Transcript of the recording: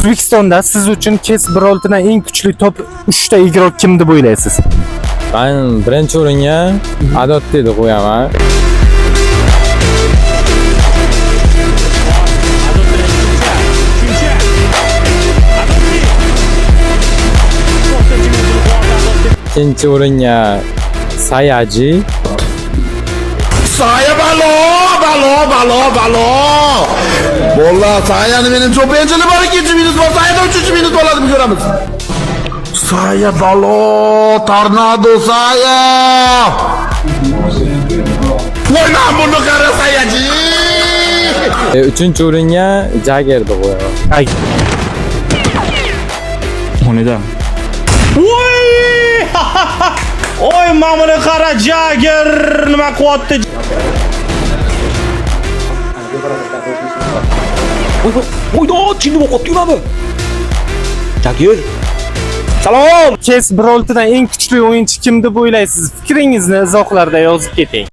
O'zbekistonda siz uchun Chess Brawl eng kuchli top 3 ta igrok kim deb o'ylaysiz? Men birinchi o'ringa Adotni qo'yaman. Ikkinchi o'ringa Sayaji. Saya balo. Bolla Saya'ni benim çok bencili var, 2. minut var. Saya'da 3. minut oladı, bir göremiz. Saya balo, tornado Saya. Oynan bunu kara Saya'cı. Uchinchi o'ringa Jaggerni qo'yaman. Ay, O'nida. Voy! Oy, mamuni qara, Jagger nima qilyapti? Voy, chinni o'qotdi nima bu? Jagger. Salom. Chess Brawl eng kuchli o'yinchi kim deb o'ylaysiz? Fikringizni izohlarda yozib keting.